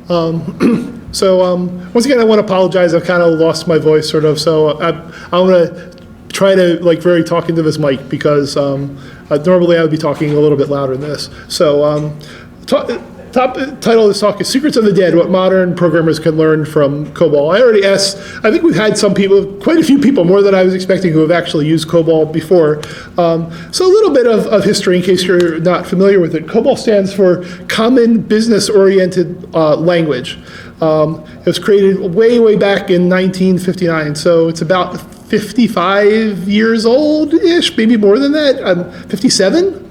Once again, I want to apologize. I've kind of lost my voice, sort of. So I'm going to try to very talk into this mic because normally I would be talking a little bit louder than this. So top title of this talk is Secrets of the Dead, What Modern Programmers Can Learn from COBOL. I already asked, I think we've had some people, quite a few people, more than I was expecting, who have actually used COBOL before. So a little bit of history in case you're not familiar with it. COBOL stands for Common Business-Oriented Language. It was created way back in 1959, so it's about 55 years old-ish, maybe more than that. 57?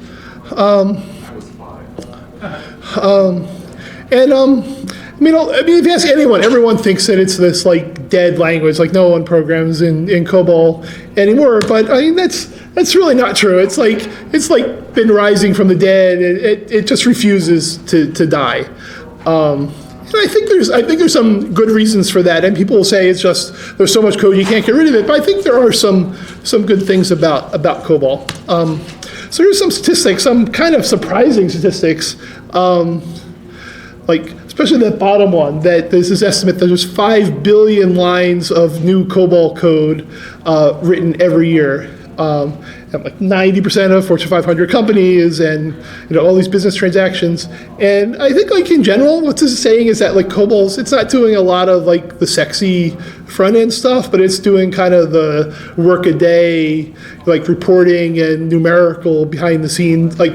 If you ask anyone, everyone thinks that it's this dead language, no one programs in COBOL anymore. But that's really not true. It's been rising from the dead. It just refuses to die. And I think there's some good reasons for that. And people will say it's just there's so much code you can't get rid of it. But I think there are some good things about COBOL. So here's some statistics, some kind of surprising statistics. Especially that bottom one, that there's this estimate that there's 5 billion lines of new COBOL code written every year. And 90% of Fortune 500 companies and all these business transactions. And I think in general, what this is saying is that COBOL's, it's not doing a lot of the sexy front end stuff, but it's doing kind of the work a day, reporting and numerical behind the scenes, the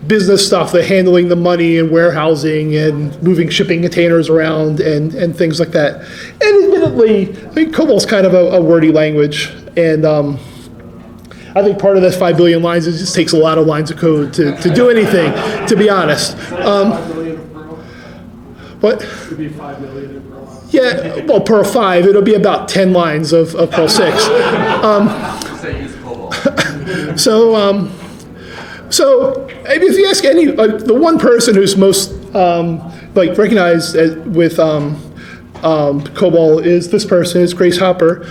business stuff, the handling the money and warehousing and moving shipping containers around and things like that. And admittedly, COBOL's kind of a wordy language. And I think part of that 5 billion lines, it just takes a lot of lines of code to do anything, to be honest. 5 billion of Perl? What? It would be 5 billion of Perl. Yeah, well, Perl 5, it'll be about 10 lines of Perl 6. So if you ask any, the one person who's most recognized with COBOL is this person, is Grace Hopper.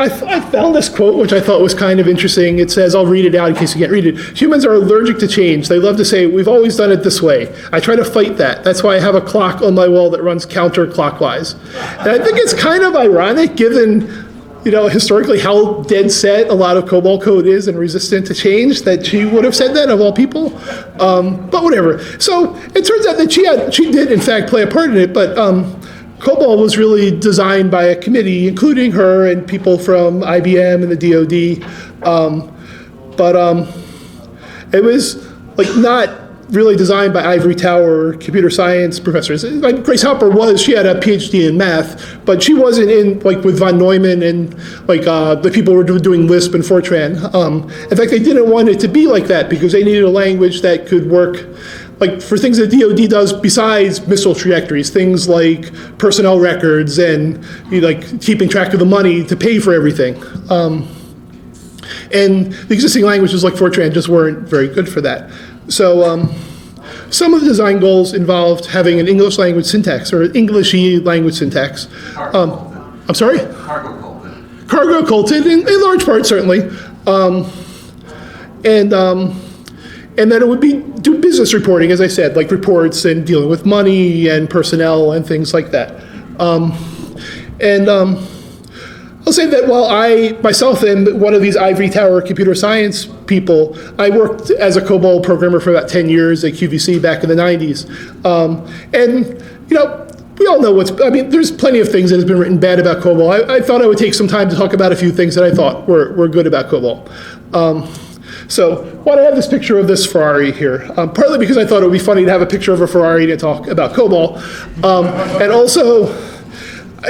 I found this quote, which I thought was kind of interesting. It says, I'll read it out in case you can't read it. Humans are allergic to change. They love to say, we've always done it this way. I try to fight that. That's why I have a clock on my wall that runs counterclockwise. And I think it's kind of ironic, given historically how dead set a lot of COBOL code is and resistant to change, that she would have said that of all people. But whatever. So it turns out that she did in fact play a part in it, but COBOL was really designed by a committee, including her and people from IBM and the DoD. It was not really designed by ivory tower computer science professors. Grace Hopper she had a PhD in math, but she wasn't in with von Neumann and the people who were doing Lisp and Fortran. In fact, they didn't want it to be like that because they needed a language that could work for things that DoD does besides missile trajectories, things like personnel records and keeping track of the money to pay for everything. And the existing languages like Fortran just weren't very good for that. So some of the design goals involved having an English language syntax or Englishy language syntax. I'm sorry? Cargo culted in large part, certainly. And then it would do business reporting, as I said, reports and dealing with money and personnel and things like that. I'll say that while I myself am one of these ivory tower computer science people, I worked as a COBOL programmer for about 10 years at QVC back in the 90s. We all know there's plenty of things that has been written bad about COBOL. I thought I would take some time to talk about a few things that I thought were good about COBOL. So why do I have this picture of this Ferrari here? Partly because I thought it would be funny to have a picture of a Ferrari to talk about COBOL. And also,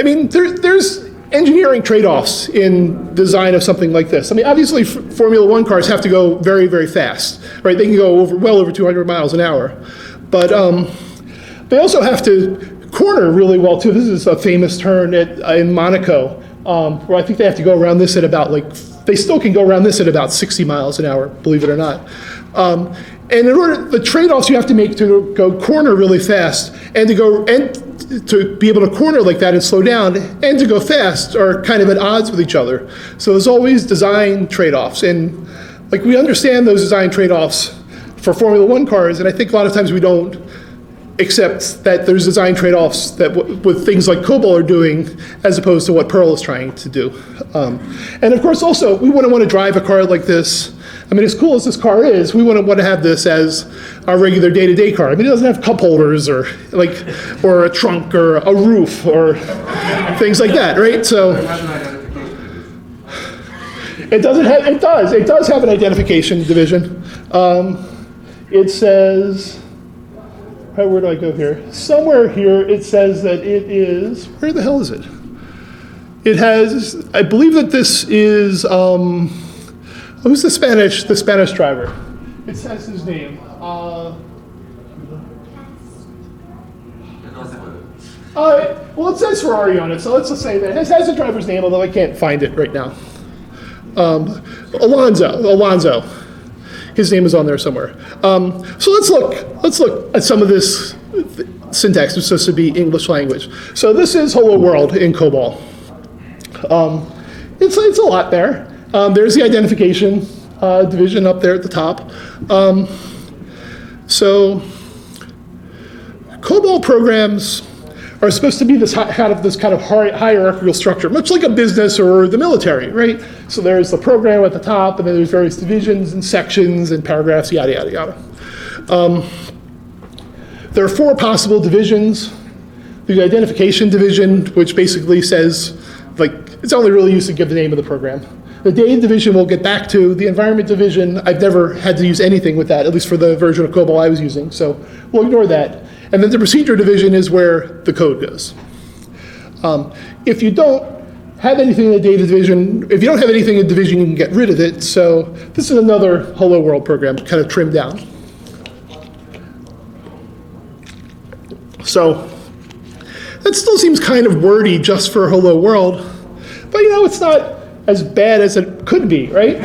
there's engineering trade-offs in design of something like this. Obviously, Formula One cars have to go very, very fast, right? They can go well over 200 miles an hour. But they also have to corner really well, too. This is a famous turn in Monaco, where I think they have to go around this at about, they still can go around this at about 60 miles an hour, believe it or not. And in order, the trade-offs you have to make to go corner really fast and to be able to corner like that and slow down and to go fast are kind of at odds with each other. So there's always design trade-offs. And we understand those design trade-offs for Formula One cars, and I think a lot of times we don't except that there's design trade-offs that with things like COBOL are doing, as opposed to what Perl is trying to do. And of course, also, we wouldn't want to drive a car like this. I mean, as cool as this car is, we wouldn't want to have this as our regular day-to-day car. I mean, it doesn't have cup holders or a trunk or a roof or things like that, right? So it does have an identification division. It says, where do I go here? Somewhere here it says that it is, where the hell is it? It has, I believe that this is, who's the Spanish driver? It says his name. Well, it says Ferrari on it, so let's just say that. It has the driver's name, although I can't find it right now. Alonso. His name is on there somewhere. So let's look at some of this syntax. It's supposed to be English language. So this is Hello World in COBOL. It's a lot there. There's the identification division up there at the top. So COBOL programs are supposed to be this kind of hierarchical structure, much like a business or the military, right? So there's the program at the top, and then there's various divisions and sections and paragraphs, yada, yada, yada. There are 4 possible divisions. The identification division, which basically says, it's only really used to give the name of the program. The data division we'll get back to. The environment division, I've never had to use anything with that, at least for the version of COBOL I was using, so we'll ignore that. And then the procedure division is where the code goes. If you don't have anything in the data division, if you don't have anything in division, you can get rid of it. So this is another Hello World program, kind of trimmed down. So that still seems kind of wordy just for Hello World, but it's not as bad as it could be, right?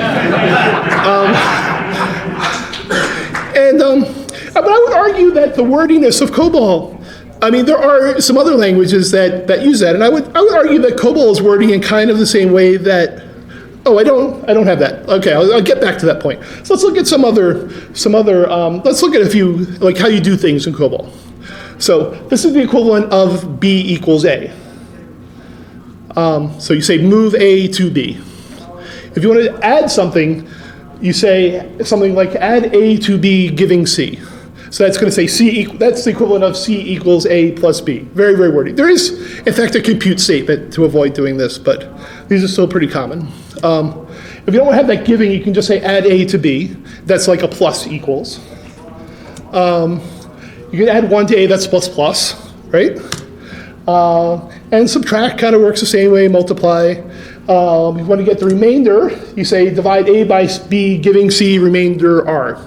But I would argue that the wordiness of COBOL, I mean, there are some other languages that use that, and I would argue that COBOL is wordy in kind of the same way that, I don't have that. Okay, I'll get back to that point. So let's look at some other, let's look at a few, like how you do things in COBOL. So this is the equivalent of B equals A. So you say move A to B. If you want to add something, you say something like add A to B giving C. So that's going to say that's the equivalent of C equals A plus B. Very, very wordy. There is, in fact, a compute statement to avoid doing this, but these are still pretty common. If you don't have that giving, you can just say add A to B. That's like a plus equals. You can add 1 to A, that's plus plus, right? And subtract kind of works the same way, multiply. If you want to get the remainder, you say divide A by B, giving C remainder R.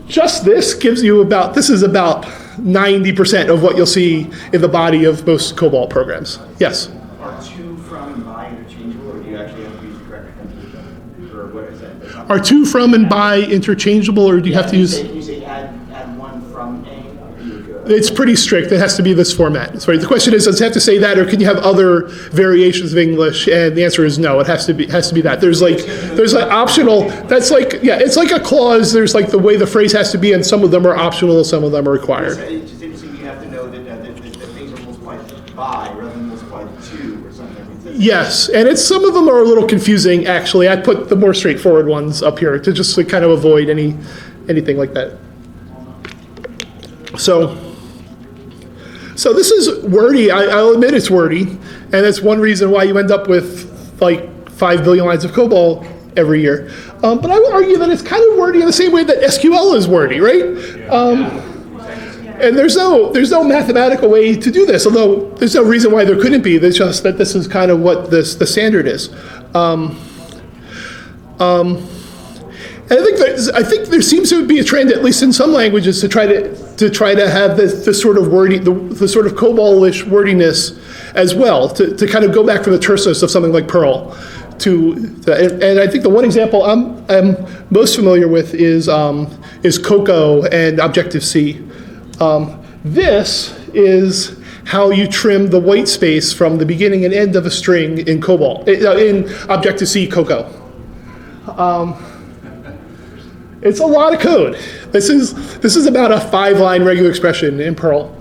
Just this gives you this is about 90% of what you'll see in the body of most COBOL programs. Yes? Are to, from, and by interchangeable, or do you actually have to use the correct conjugation? Or what is that? Are to, from, and by interchangeable, or do you have to use? You say add 1 from A. It's pretty strict. It has to be this format. Sorry. The question is, does it have to say that, or can you have other variations of English? And the answer is no. It has to be that. There's like optional. That's like it's like a clause. There's like the way the phrase has to be, and some of them are optional, some of them are required. It's just interesting. You have to know that things are multiplied by rather than multiplied to or something. Yes, and some of them are a little confusing. Actually, I put the more straightforward ones up here to just kind of avoid anything like that. So this is wordy. I'll admit it's wordy, and that's one reason why you end up with like 5 billion lines of COBOL every year. But I would argue that it's kind of wordy in the same way that SQL is wordy, right? And there's no mathematical way to do this, although there's no reason why there couldn't be. It's just that this is kind of what the standard is. And I think there seems to be a trend, at least in some languages, to try to have the sort of wordy, the sort of COBOL-ish wordiness as well, to kind of go back from the terseness of something like Perl. And I think the one example I'm most familiar with is Cocoa and Objective-C. This is how you trim the white space from the beginning and end of a string in COBOL, in Objective-C Cocoa. It's a lot of code. This is about a 5-line regular expression in Perl.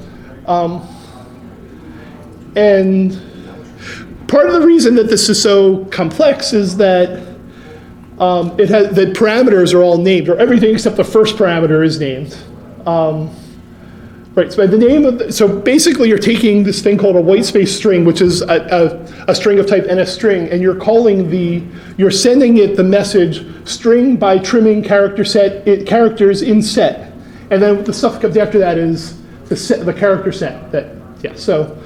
And part of the reason that this is so complex is that the parameters are all named, or everything except the first parameter is named. Right, so the name of so basically you're taking this thing called a white space string, which is a string of type NS string, and you're sending it the message string by trimming characters in set. And then the stuff that comes after that is the character set. So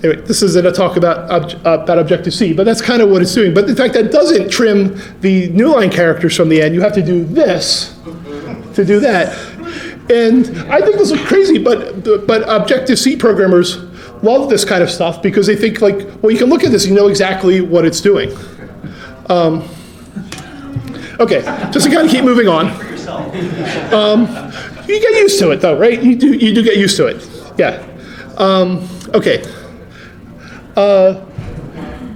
anyway, this isn't a talk about Objective-C, but that's kind of what it's doing. But in fact, that doesn't trim the new line characters from the end. You have to do this to do that. And I think this is crazy, but Objective-C programmers love this kind of stuff because they think like, well, you can look at this and you know exactly what it's doing. Okay, just to kind of keep moving on. You get used to it though, right? You do get used to it. Yeah. Okay.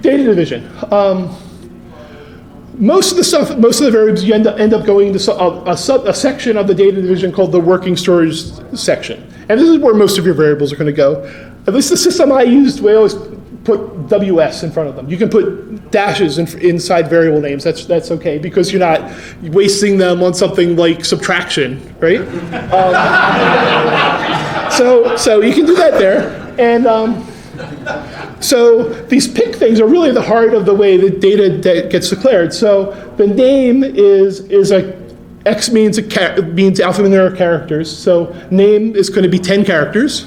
Data division. Most of the variables, you end up going to a section of the data division called the working storage section. And this is where most of your variables are going to go. At least the system I used, we always put WS in front of them. You can put dashes inside variable names. That's okay, because you're not wasting them on something like subtraction, right? So you can do that there. And so these pick things are really the heart of the way the data gets declared. So the name is X means alphanumeric characters. So name is going to be 10 characters.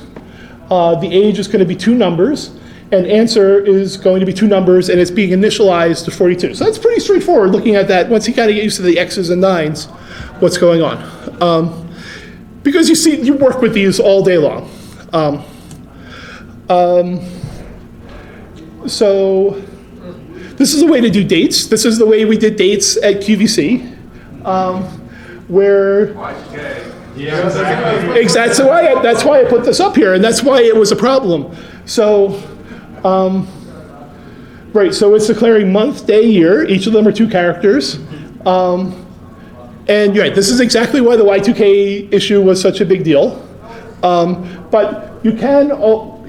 The age is going to be 2 numbers. And answer is going to be 2 numbers, and it's being initialized to 42. So that's pretty straightforward looking at that. Once you kind of get used to the X's and 9s, what's going on. Because you work with these all day long. So this is a way to do dates. This is the way we did dates at QVC, where exactly. That's why I put this up here, and that's why it was a problem. So, right. So it's declaring month, day, year. Each of them are 2 characters, and you're right. This is exactly why the Y2K issue was such a big deal. But you can.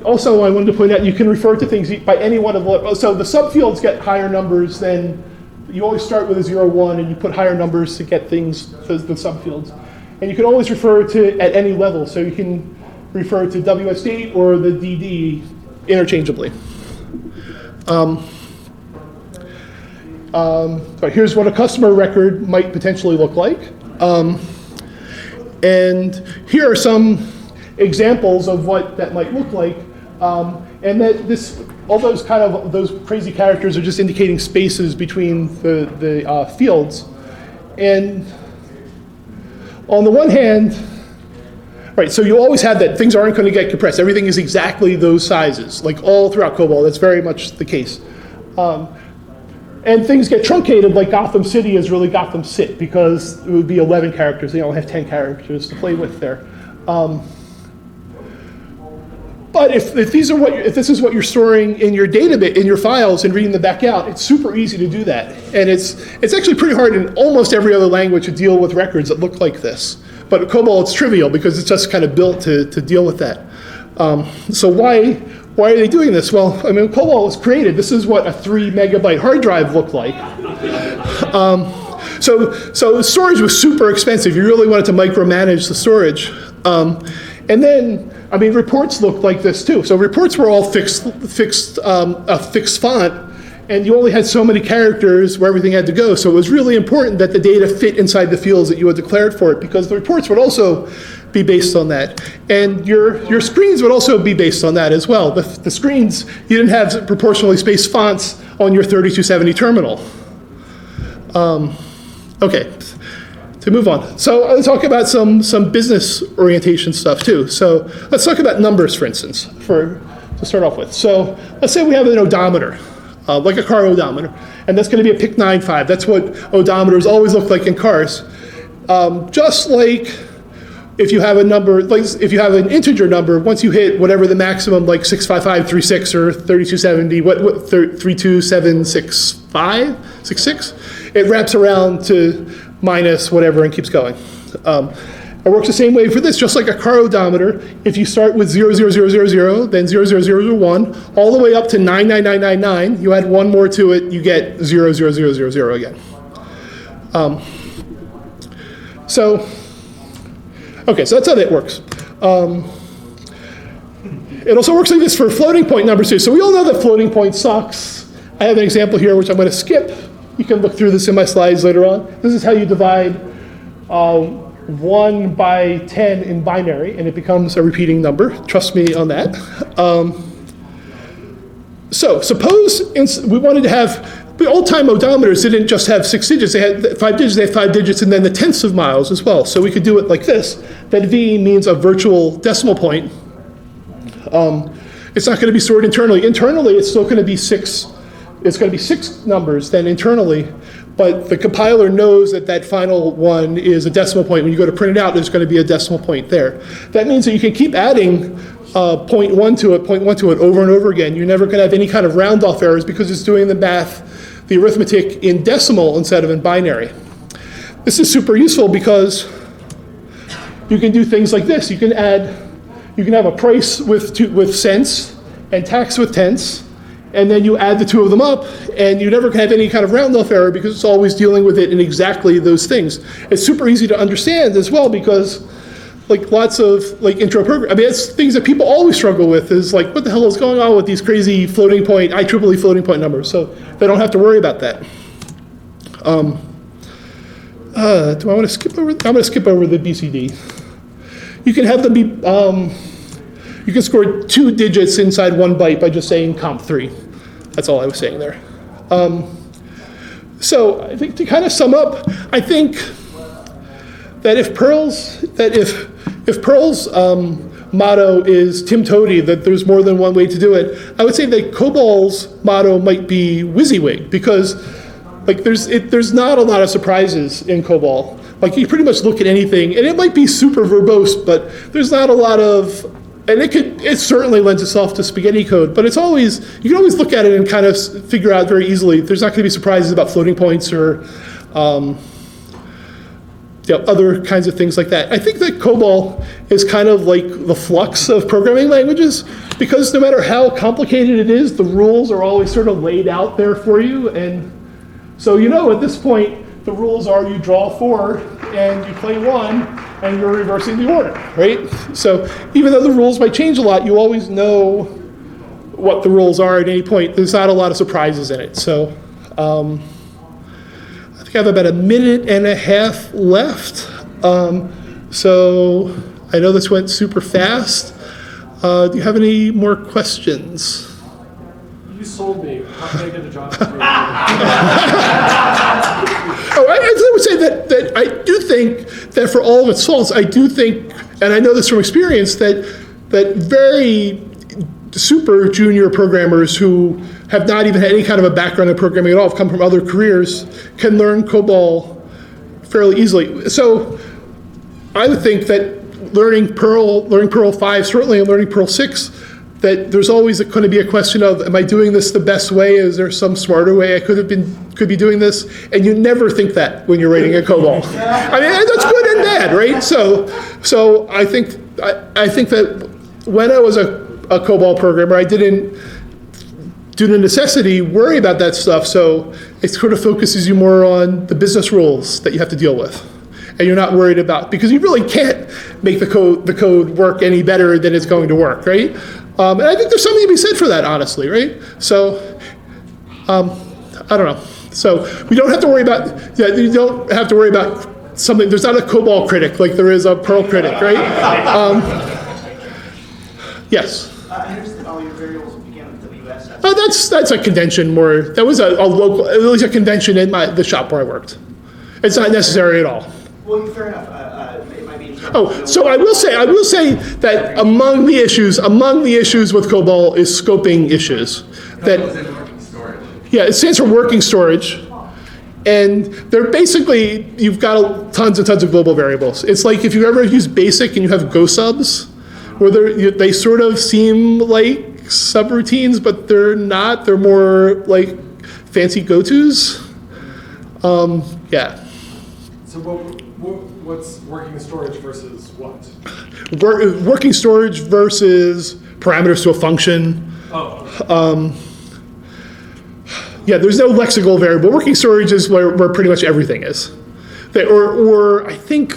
Also, I wanted to point out, you can refer to things by any one of the, so the subfields get higher numbers than, you always start with a 0, 1, and you put higher numbers to get things, the subfields. And you can always refer to at any level, so you can refer to WS date or the DD interchangeably. Here's what a customer record might potentially look like. And here are some examples of what that might look like. And that all those those crazy characters are just indicating spaces between the fields. And on the one hand, right, so you always have that things aren't going to get compressed. Everything is exactly those sizes, like all throughout COBOL. That's very much the case. And things get truncated, like Gotham City is really Gotham Sit, because it would be 11 characters. They only have 10 characters to play with there. But if this is what you're storing in your database, in your files, and reading them back out, it's super easy to do that. And it's actually pretty hard in almost every other language to deal with records that look like this. But in COBOL, it's trivial because it's just kind of built to deal with that. So why are they doing this? Well, I mean, COBOL was created. This is what a 3 megabyte hard drive looked like. So storage was super expensive. You really wanted to micromanage the storage. And then, I mean, reports looked like this too. So reports were all a fixed font, and you only had so many characters where everything had to go. So it was really important that the data fit inside the fields that you had declared for it, because the reports would also be based on that. And your screens would also be based on that as well. The screens, you didn't have proportionally spaced fonts on your 3270 terminal. Okay. To move on. So I'll talk about some business orientation stuff too. So let's talk about numbers, for instance, to start off with. So let's say we have an odometer, like a car odometer, and that's going to be a PIC 9.5. That's what odometers always look like in cars. Just like if you have a number, like if you have an integer number, once you hit whatever the maximum, like 65536 or 3270, 32765, 66, it wraps around to minus whatever, and keeps going. It works the same way for this, just like a car odometer. If you start with 00000, then 00001, all the way up to 99999, you add one more to it, you get 00000 again. So that's how that works. It also works like this for floating point numbers too. So we all know that floating point sucks. I have an example here which I'm going to skip. You can look through this in my slides later on. This is how you divide 1 by 10 in binary, and it becomes a repeating number. Trust me on that. So suppose we wanted to have, the old-time odometers didn't just have 6 digits. They had 5 digits. They had 5 digits and then the tenths of miles as well. So we could do it like this. That V means a virtual decimal point. It's not going to be stored internally. Internally, it's still going to be 6. It's going to be 6 numbers then internally. But the compiler knows that that final one is a decimal point. When you go to print it out, there's going to be a decimal point there. That means that you can keep adding 0.1 to it over and over again. You're never going to have any kind of round-off errors because it's doing the math, the arithmetic in decimal instead of in binary. This is super useful because you can do things like this. You can have a price with cents and tax with tenths, and then you add the two of them up, and you never can have any kind of round-off error because it's always dealing with it in exactly those things. It's super easy to understand as well because like lots of like intro program, I mean, it's things that people always struggle with is like, what the hell is going on with these crazy floating point, IEEE floating point numbers? So they don't have to worry about that. Do I want to skip over? I'm going to skip over the BCD. You can have them be, you can score 2 digits inside 1 byte by just saying comp3. That's all I was saying there. So I think to kind of sum up, I think that if Perl's motto is Tim Toady, that there's more than one way to do it, I would say that COBOL's motto might be WYSIWYG, because like there's not a lot of surprises in COBOL. Like you pretty much look at anything, and it might be super verbose, but there's not a lot of, and it certainly lends itself to spaghetti code, but it's always, you can always look at it and kind of figure out very easily. There's not going to be surprises about floating points or other kinds of things like that. I think that COBOL is kind of like the flux of programming languages, because no matter how complicated it is, the rules are always sort of laid out there for you. And so at this point, the rules are you draw 4 and you play 1 and you're reversing the order, right? So even though the rules might change a lot, you always know what the rules are at any point. There's not a lot of surprises in it. So I think I have about a minute and a half left. So I know this went super fast. Do you have any more questions? You sold me. How can I get a job? I would say that I do think that for all of its faults, I do think, and I know this from experience, that very super junior programmers who have not even had any kind of a background in programming at all, have come from other careers, can learn COBOL fairly easily. So I would think that learning Perl 5, certainly, and learning Perl 6, that there's always going to be a question of, am I doing this the best way? Is there some smarter way I could be doing this? And you never think that when you're writing a COBOL. I mean, that's good and bad, right? So I think that when I was a COBOL programmer, I didn't, due to necessity, worry about that stuff. So it sort of focuses you more on the business rules that you have to deal with. And you're not worried about, because you really can't make the code work any better than it's going to work, right? And I think there's something to be said for that, honestly, right? So, I don't know. So we don't have to worry about, you don't have to worry about something. There's not a COBOL critic like there is a Perl critic, right? Yes? I understand all your variables began with WS. That's a convention more. That was a local, it was a convention in the shop where I worked. It's not necessary at all. Well, fair enough. It might be. So I will say that among the issues with COBOL is scoping issues. Working storage. Yeah, it stands for working storage, and they're basically, you've got tons and tons of global variables. It's like if you ever use BASIC and you have Go subs, where they sort of seem like subroutines, but they're not. They're more like fancy go-tos. Yeah. So So what's working storage versus what? Working storage versus parameters to a function. Oh. Yeah, there's no lexical variable. Working storage is where pretty much everything is. Or I think,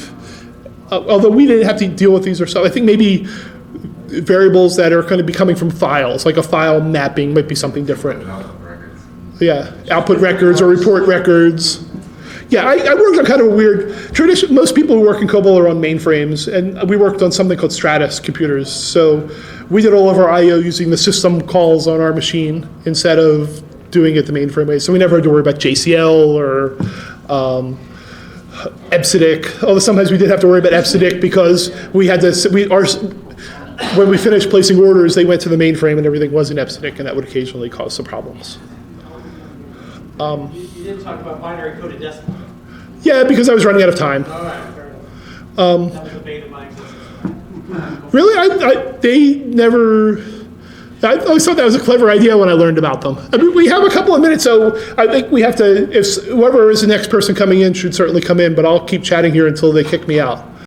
although we didn't have to deal with these ourselves, I think maybe variables that are going to be coming from files, like a file mapping might be something different. Output records. Yeah, output records or report records. Yeah, I worked on kind of a weird tradition. Most people who work in COBOL are on mainframes, and we worked on something called Stratus computers. So we did all of our I/O using the system calls on our machine instead of doing it the mainframe way. So we never had to worry about JCL or EBCDIC. Although sometimes we did have to worry about EBCDIC because we had to. When we finished placing orders, they went to the mainframe and everything was in EBCDIC, and that would occasionally cause some problems. You didn't talk about binary coded decimal. Yeah, because I was running out of time. All right, fair enough. That was a bane of my existence. Really, they never. I always thought that was a clever idea when I learned about them. I mean, we have a couple of minutes, so I think we have to. If whoever is the next person coming in should certainly come in, but I'll keep chatting here until they kick me out.